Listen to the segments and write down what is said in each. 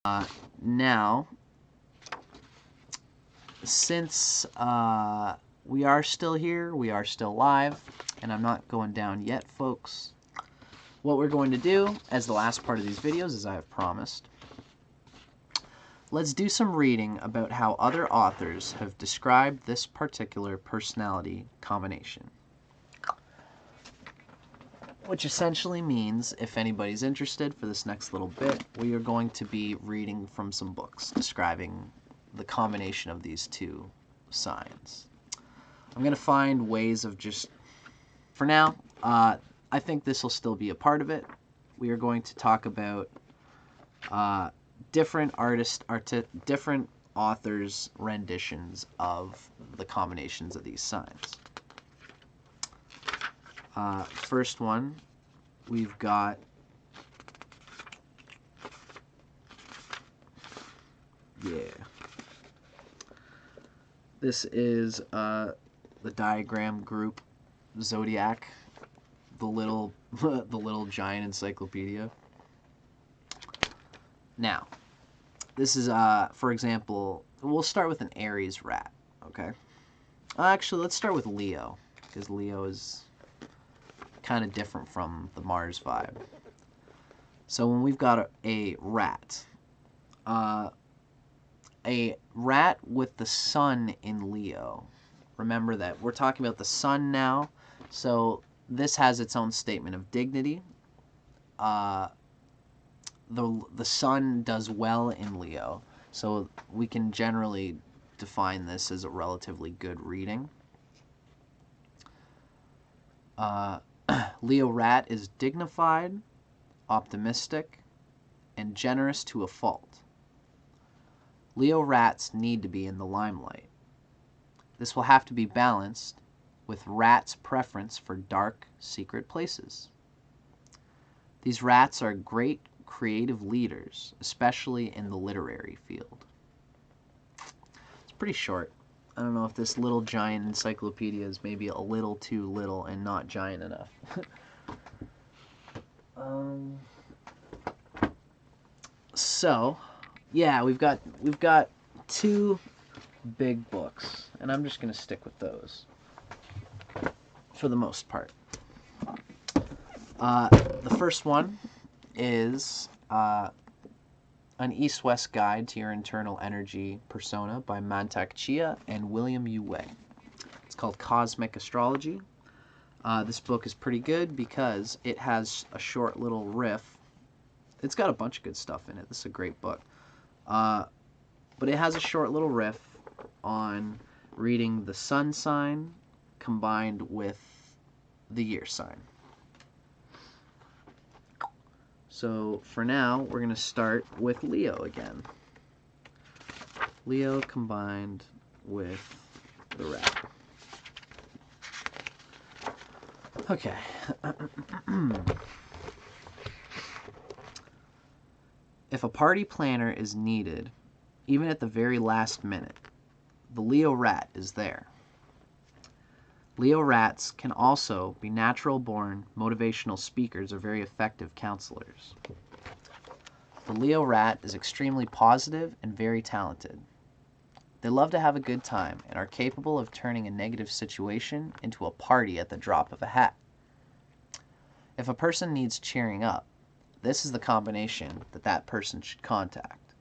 Now, since we are still here, we are still live, and I'm not going down yet, folks. What we're going to do, as the last part of these videos, as I have promised, let's do some reading about how other authors have described this particular personality combination. Which essentially means, if anybody's interested for this next little bit, we are going to be reading from some books describing the combination of these two signs. I'm going to find ways of just, for now, I think this will still be a part of it. We are going to talk about different different authors' renditions of the combinations of these signs. First one, we've got this is the diagram group Zodiac, the little the little giant encyclopedia. Now, this is for example, we'll start with an Aries rat, okay? Actually, let's start with Leo, because Leo is kind of different from the Mars vibe. So when we've got a rat with the sun in Leo, remember that we're talking about the sun now, so this has its own statement of dignity. The sun does well in Leo, so we can generally define this as a relatively good reading. Leo rat is dignified, optimistic, and generous to a fault. Leo rats need to be in the limelight. This will have to be balanced with rats' preference for dark, secret places. These rats are great creative leaders, especially in the literary field. It's pretty short. I don't know if this little giant encyclopedia is maybe a little too little and not giant enough. So, yeah, we've got two big books, and I'm just going to stick with those for the most part. The first one is An East-West Guide to Your Internal Energy Persona by Mantak Chia and William U. Wei. It's called Cosmic Astrology. This book is pretty good because it has a short little riff. It's got a bunch of good stuff in it. This is a great book. But it has a short little riff on reading the sun sign combined with the year sign. So for now, we're going to start with Leo again. Leo combined with the rat. Okay. If a party planner is needed, even at the very last minute, the Leo rat is there. Leo rats can also be natural-born motivational speakers or very effective counselors. The Leo rat is extremely positive and very talented. They love to have a good time and are capable of turning a negative situation into a party at the drop of a hat. If a person needs cheering up, this is the combination that person should contact.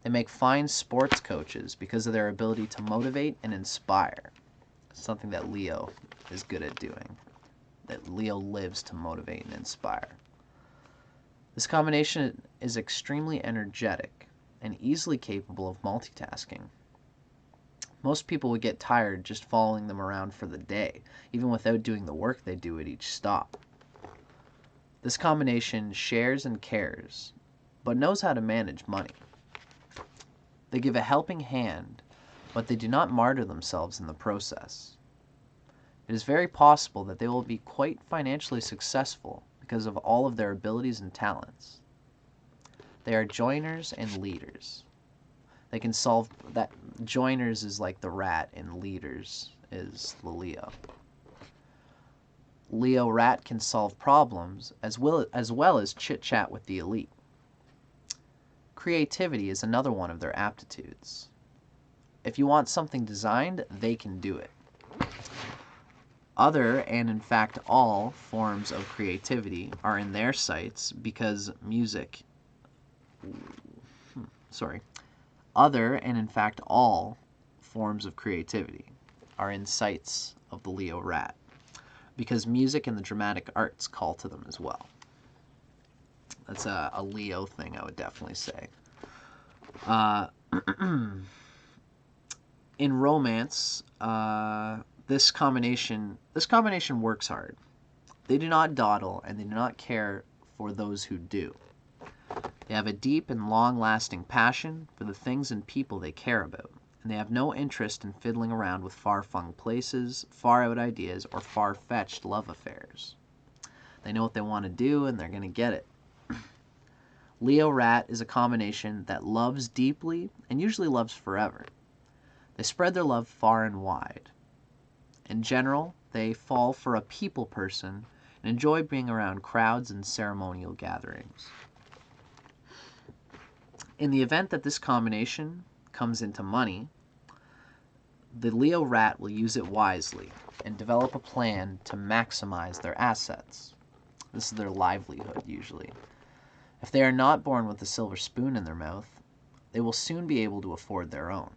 They make fine sports coaches because of their ability to motivate and inspire. Something that Leo is good at doing. That Leo lives to motivate and inspire. This combination is extremely energetic and easily capable of multitasking. Most people would get tired just following them around for the day, even without doing the work they do at each stop. This combination shares and cares, but knows how to manage money. They give a helping hand, but they do not martyr themselves in the process. It is very possible that they will be quite financially successful because of all of their abilities and talents. They are joiners and leaders. They can solve that. Joiners is like the rat, and leaders is the Leo. Leo rat can solve problems as well as chit-chat with the elite. Creativity is another one of their aptitudes. If you want something designed, they can do it. Other, and in fact all, forms of creativity are in their sights because music... Other, and in fact all, forms of creativity are in sights of the Leo rat because music and the dramatic arts call to them as well. That's a Leo thing, I would definitely say. In romance, this combination works hard. They do not dawdle, and they do not care for those who do. They have a deep and long-lasting passion for the things and people they care about, and they have no interest in fiddling around with far-flung places, far-out ideas, or far-fetched love affairs. They know what they want to do, and they're going to get it. Leo rat is a combination that loves deeply and usually loves forever. They spread their love far and wide. In general, they fall for a people person and enjoy being around crowds and ceremonial gatherings. In the event that this combination comes into money, the Leo rat will use it wisely and develop a plan to maximize their assets. This is their livelihood, usually. If they are not born with a silver spoon in their mouth, they will soon be able to afford their own.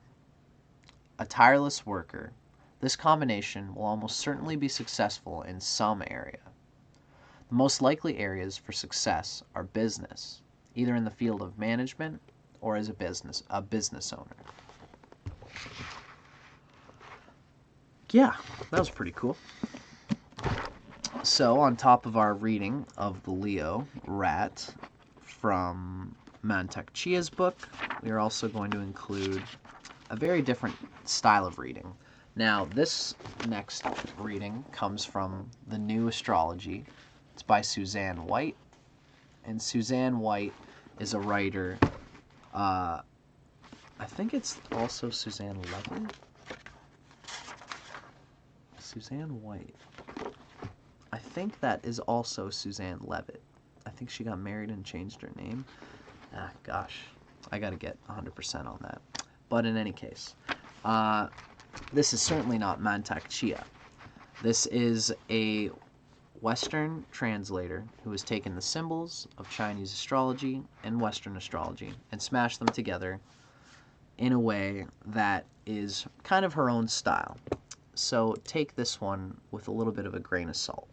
A tireless worker, this combination will almost certainly be successful in some area. The most likely areas for success are business, either in the field of management or as a business owner. Yeah, that was pretty cool. So, on top of our reading of the Leo rat from Mantak Chia's book, we are also going to include a very different style of reading. Now, this next reading comes from The New Astrology. It's by Suzanne White. And Suzanne White is a writer. I think it's also Suzanne Levitt. Suzanne White. I think that is also Suzanne Levitt. I think she got married and changed her name. Gosh, I gotta get 100% on that. But in any case, this is certainly not Mantak Chia. This is a Western translator who has taken the symbols of Chinese astrology and Western astrology and smashed them together in a way that is kind of her own style. So take this one with a little bit of a grain of salt.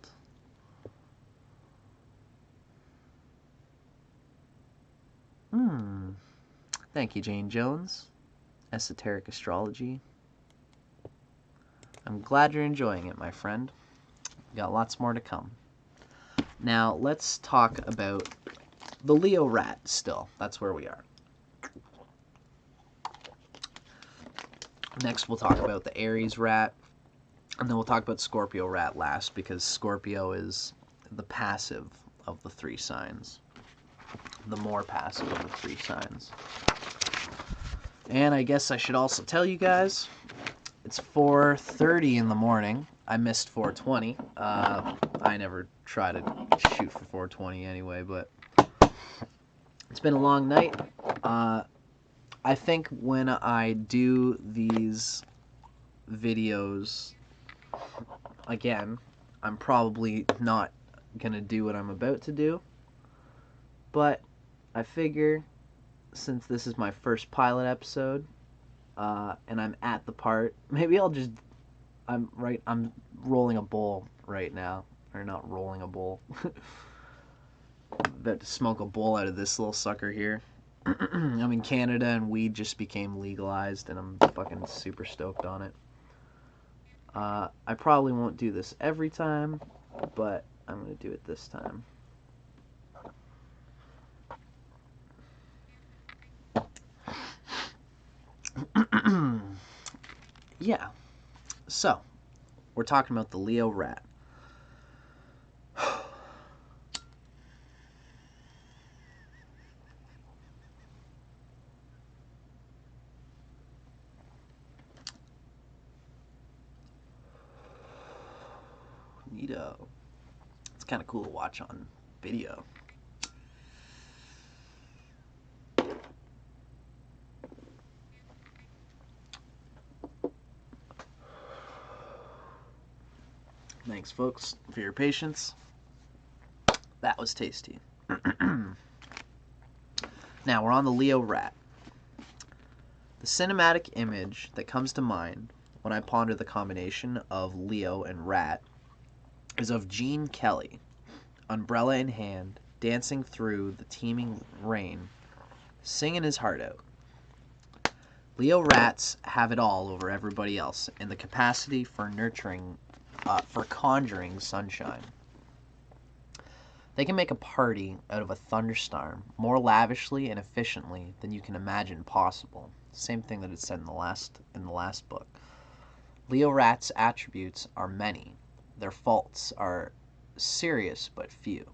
Thank you, Jane Jones. Esoteric astrology. I'm glad you're enjoying it, my friend. Got lots more to come. Now, let's talk about the Leo rat still. That's where we are. Next, we'll talk about the Aries rat. And then we'll talk about Scorpio rat last, because Scorpio is the passive of the three signs. The more passive of the three signs. And I guess I should also tell you guys, it's 4:30 in the morning. I missed 4:20. I never try to shoot for 4:20 anyway, but it's been a long night. I think when I do these videos again, I'm probably not going to do what I'm about to do. But I figure, since this is my first pilot episode, and I'm at the part, maybe I'll just... I'm rolling a bowl right now. Or not rolling a bowl. I'm about to smoke a bowl out of this little sucker here. I'm in Canada and weed just became legalized and I'm fucking super stoked on it. I probably won't do this every time, but I'm going to do it this time. Yeah. So, we're talking about the Leo rat. Neato. It's kind of cool to watch on video. Thanks, folks, for your patience. That was tasty. Now, we're on the Leo rat. The cinematic image that comes to mind when I ponder the combination of Leo and rat is of Gene Kelly, umbrella in hand, dancing through the teeming rain, singing his heart out. Leo rats have it all over everybody else in the capacity for conjuring sunshine. They can make a party out of a thunderstorm more lavishly and efficiently than you can imagine possible. Same thing that it said in the last book. Leo rats' attributes are many. Their faults are serious but few.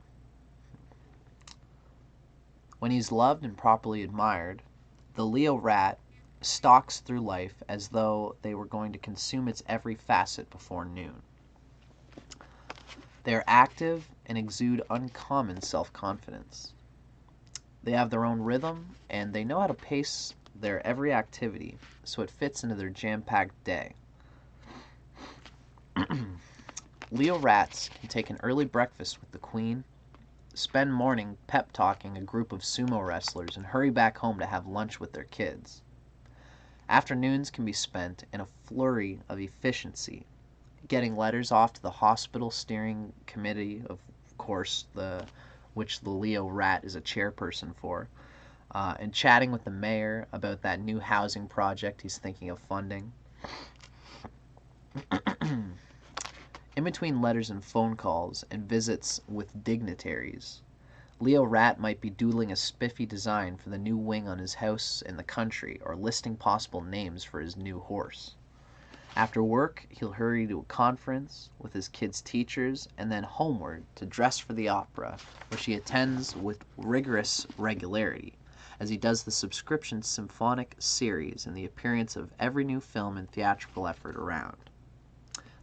When he's loved and properly admired, the Leo rat stalks through life as though they were going to consume its every facet before noon. They are active and exude uncommon self-confidence. They have their own rhythm, and they know how to pace their every activity so it fits into their jam-packed day. Leo rats can take an early breakfast with the queen, spend morning pep-talking a group of sumo wrestlers, and hurry back home to have lunch with their kids. Afternoons can be spent in a flurry of efficiency, getting letters off to the hospital steering committee, of course, which the Leo rat is a chairperson for, and chatting with the mayor about that new housing project he's thinking of funding. In between letters and phone calls and visits with dignitaries, Leo rat might be doodling a spiffy design for the new wing on his house in the country, or listing possible names for his new horse. After work, he'll hurry to a conference with his kids' teachers and then homeward to dress for the opera, which he attends with rigorous regularity, as he does the subscription symphonic series and the appearance of every new film and theatrical effort around.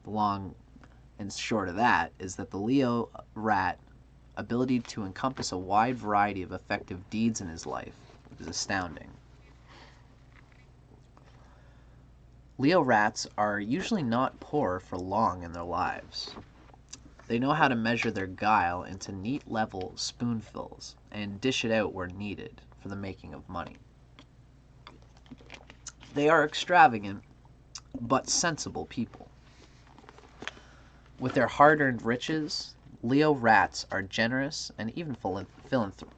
The long and short of that is that the Leo rat ability to encompass a wide variety of effective deeds in his life is astounding. Leo rats are usually not poor for long in their lives. They know how to measure their guile into neat level spoonfuls and dish it out where needed for the making of money. They are extravagant but sensible people. With their hard-earned riches, Leo rats are generous and even philanthropic.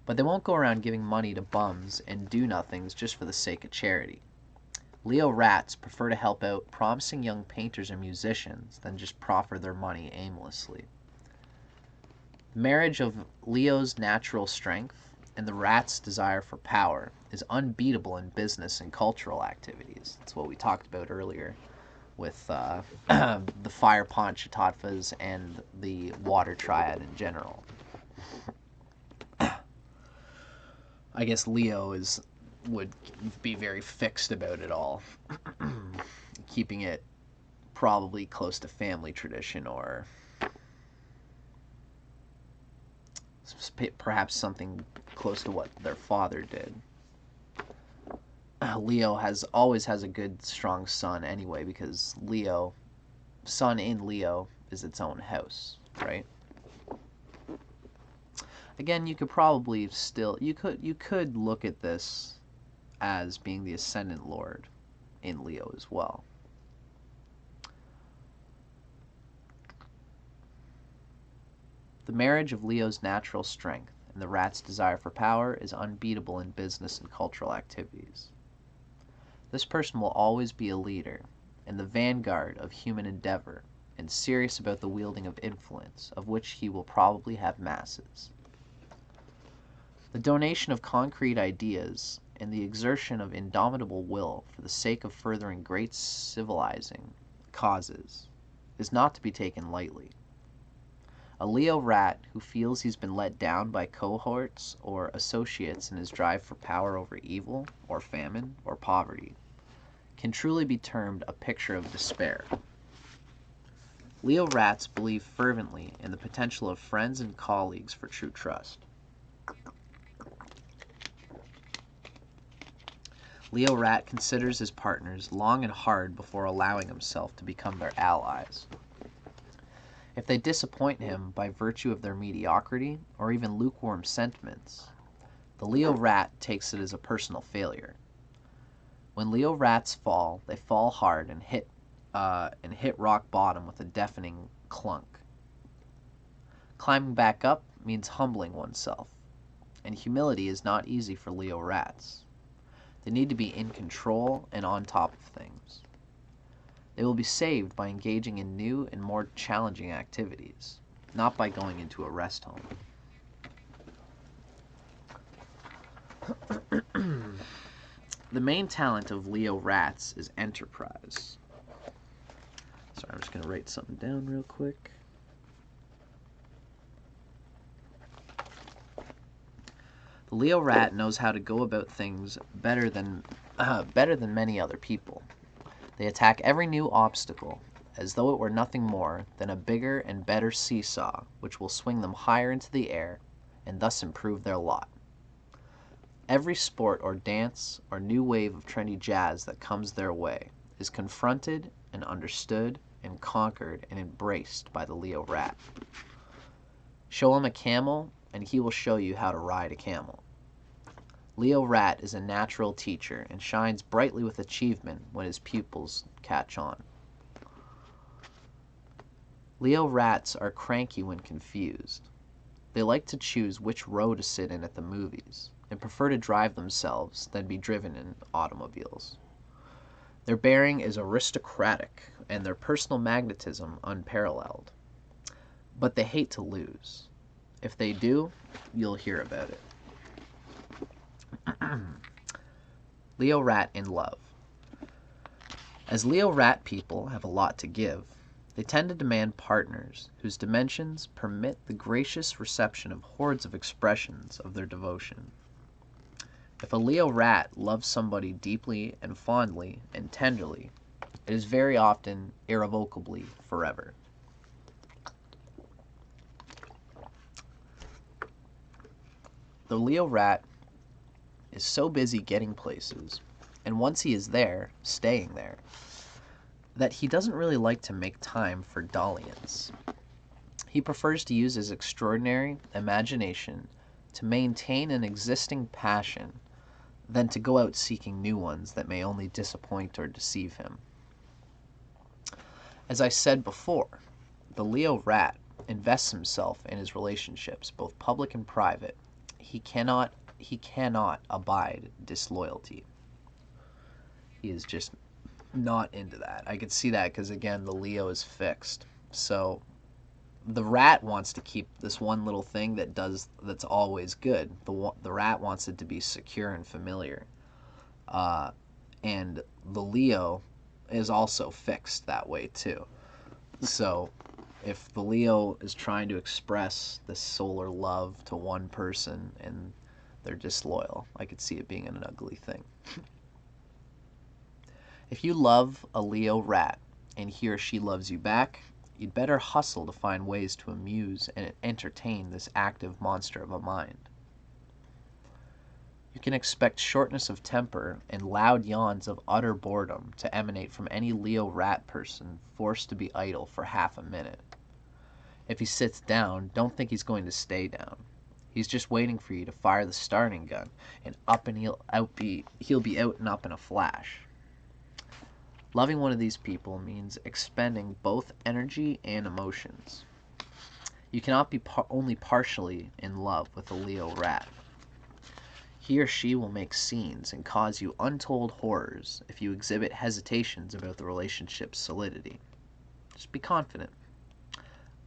But they won't go around giving money to bums and do-nothings just for the sake of charity. Leo rats prefer to help out promising young painters or musicians than just proffer their money aimlessly. The marriage of Leo's natural strength and the rat's desire for power is unbeatable in business and cultural activities. That's what we talked about earlier with the fire panchatattvas and the water triad in general. I guess Leo would be very fixed about it all, keeping it probably close to family tradition, or perhaps something close to what their father did. Leo always has a good, strong sun anyway, because sun in Leo is its own house, right? Again, you could probably you could look at this as being the ascendant lord in Leo as well. The marriage of Leo's natural strength and the rat's desire for power is unbeatable in business and cultural activities. This person will always be a leader in the vanguard of human endeavor and serious about the wielding of influence, of which he will probably have masses. The donation of concrete ideas and the exertion of indomitable will for the sake of furthering great civilizing causes is not to be taken lightly. A Leo rat who feels he's been let down by cohorts or associates in his drive for power over evil, or famine, or poverty, can truly be termed a picture of despair. Leo rats believe fervently in the potential of friends and colleagues for true trust. Leo rat considers his partners long and hard before allowing himself to become their allies. If they disappoint him by virtue of their mediocrity or even lukewarm sentiments, the Leo rat takes it as a personal failure. When Leo rats fall, they fall hard and hit rock bottom with a deafening clunk. Climbing back up means humbling oneself, and humility is not easy for Leo rats. They need to be in control and on top of things. They will be saved by engaging in new and more challenging activities, not by going into a rest home. The main talent of Leo rats is enterprise. Sorry, I'm just going to write something down real quick. The Leo rat knows how to go about things better than many other people. They attack every new obstacle as though it were nothing more than a bigger and better seesaw which will swing them higher into the air and thus improve their lot. Every sport or dance or new wave of trendy jazz that comes their way is confronted and understood and conquered and embraced by the Leo rat. Show him a camel and he will show you how to ride a camel. Leo rat is a natural teacher and shines brightly with achievement when his pupils catch on. Leo rats are cranky when confused. They like to choose which row to sit in at the movies and prefer to drive themselves than be driven in automobiles. Their bearing is aristocratic and their personal magnetism unparalleled. But they hate to lose. If they do, you'll hear about it. Leo rat in love. As Leo rat people have a lot to give, they tend to demand partners whose dimensions permit the gracious reception of hordes of expressions of their devotion. If a Leo rat loves somebody deeply and fondly and tenderly, it is very often irrevocably forever. The Leo rat is so busy getting places, and once he is there, staying there, that he doesn't really like to make time for dalliance. He prefers to use his extraordinary imagination to maintain an existing passion than to go out seeking new ones that may only disappoint or deceive him. As I said before, the Leo rat invests himself in his relationships, both public and private. He cannot abide disloyalty. He is just not into that. I could see that because, again, the Leo is fixed. So the rat wants to keep this one little thing that's always good. The rat wants it to be secure and familiar. And the Leo is also fixed that way too. So if the Leo is trying to express this solar love to one person and they're disloyal, I could see it being an ugly thing. If you love a Leo rat and he or she loves you back, you'd better hustle to find ways to amuse and entertain this active monster of a mind. You can expect shortness of temper and loud yawns of utter boredom to emanate from any Leo rat person forced to be idle for half a minute. If he sits down, don't think he's going to stay down. He's just waiting for you to fire the starting gun, and he'll be out and up in a flash. Loving one of these people means expending both energy and emotions. You cannot be only partially in love with a Leo rat. He or she will make scenes and cause you untold horrors if you exhibit hesitations about the relationship's solidity. Just be confident.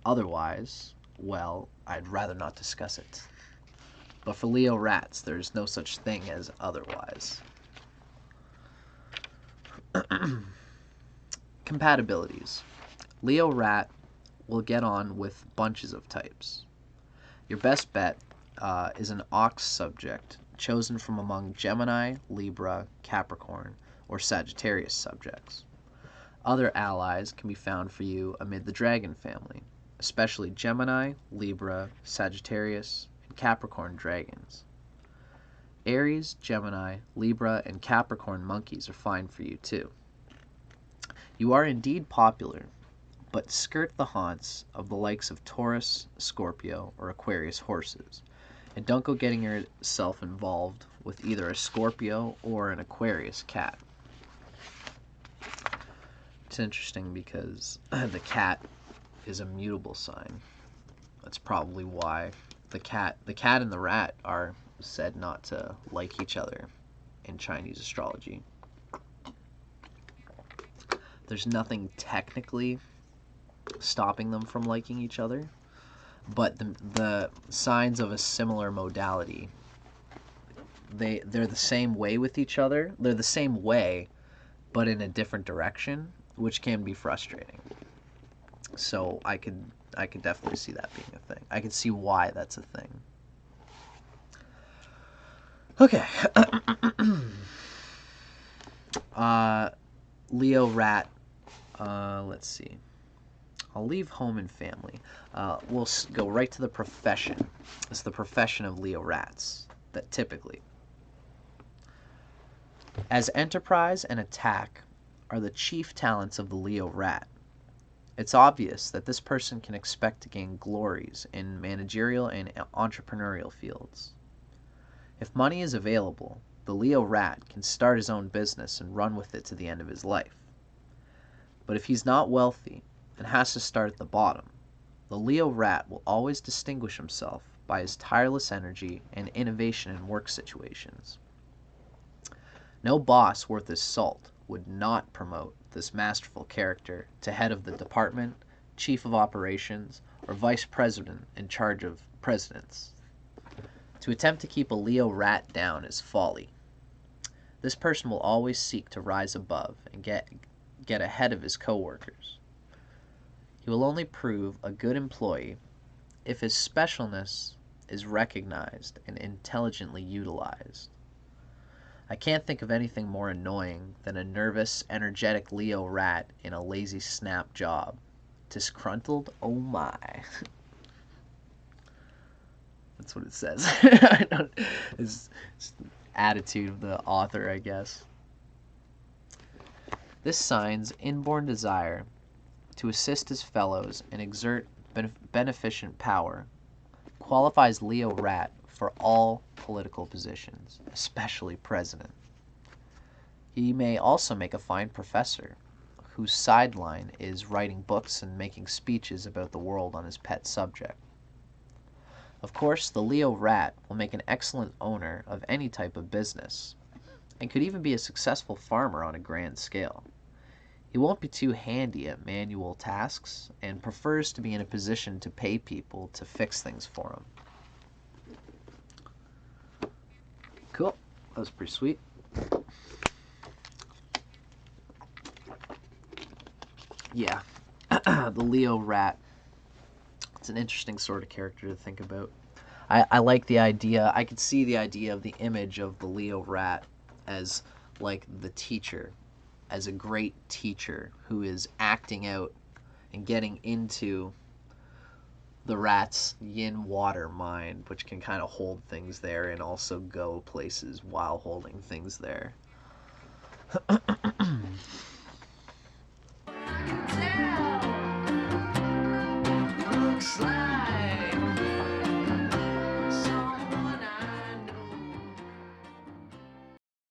Otherwise, well, I'd rather not discuss it. But for Leo rats, there's no such thing as otherwise. Compatibilities. Leo rat will get on with bunches of types. Your best bet is an ox subject chosen from among Gemini, Libra, Capricorn, or Sagittarius subjects. Other allies can be found for you amid the dragon family, especially Gemini, Libra, Sagittarius, and Capricorn dragons. Aries, Gemini, Libra, and Capricorn monkeys are fine for you too. You are indeed popular, but skirt the haunts of the likes of Taurus, Scorpio, or Aquarius horses. And don't go getting yourself involved with either a Scorpio or an Aquarius cat. It's interesting because the cat is a mutable sign. That's probably why the cat and the rat are said not to like each other in Chinese astrology. There's nothing technically stopping them from liking each other, but the signs of a similar modality, they're the same way with each other. They're the same way, but in a different direction, which can be frustrating. So I could definitely see that being a thing. I could see why that's a thing. Okay. Leo rat. Let's see. I'll leave home and family. We'll go right to the profession. It's the profession of Leo rats that typically, as enterprise and attack are the chief talents of the Leo rat. It's obvious that this person can expect to gain glories in managerial and entrepreneurial fields. If money is available, the Leo rat can start his own business and run with it to the end of his life. But if he's not wealthy and has to start at the bottom, the Leo rat will always distinguish himself by his tireless energy and innovation in work situations. No boss worth his salt would not promote this masterful character to head of the department, chief of operations, or vice president in charge of presidents. To attempt to keep a Leo rat down is folly. This person will always seek to rise above and get ahead of his coworkers. He will only prove a good employee if his specialness is recognized and intelligently utilized. I can't think of anything more annoying than a nervous, energetic Leo rat in a lazy snap job. Disgruntled? Oh my. That's what it says. It's attitude of the author, I guess. This sign's inborn desire to assist his fellows and exert beneficent power qualifies Leo rat for all political positions, especially president. He may also make a fine professor, whose sideline is writing books and making speeches about the world on his pet subject. Of course, the Leo rat will make an excellent owner of any type of business, and could even be a successful farmer on a grand scale. He won't be too handy at manual tasks, and prefers to be in a position to pay people to fix things for him. Cool. That was pretty sweet. Yeah. The Leo rat. It's an interesting sort of character to think about. I like the idea. I could see the idea of the image of the Leo rat as like the teacher, as a great teacher who is acting out and getting into the rat's yin water mind, which can kind of hold things there and also go places while holding things there.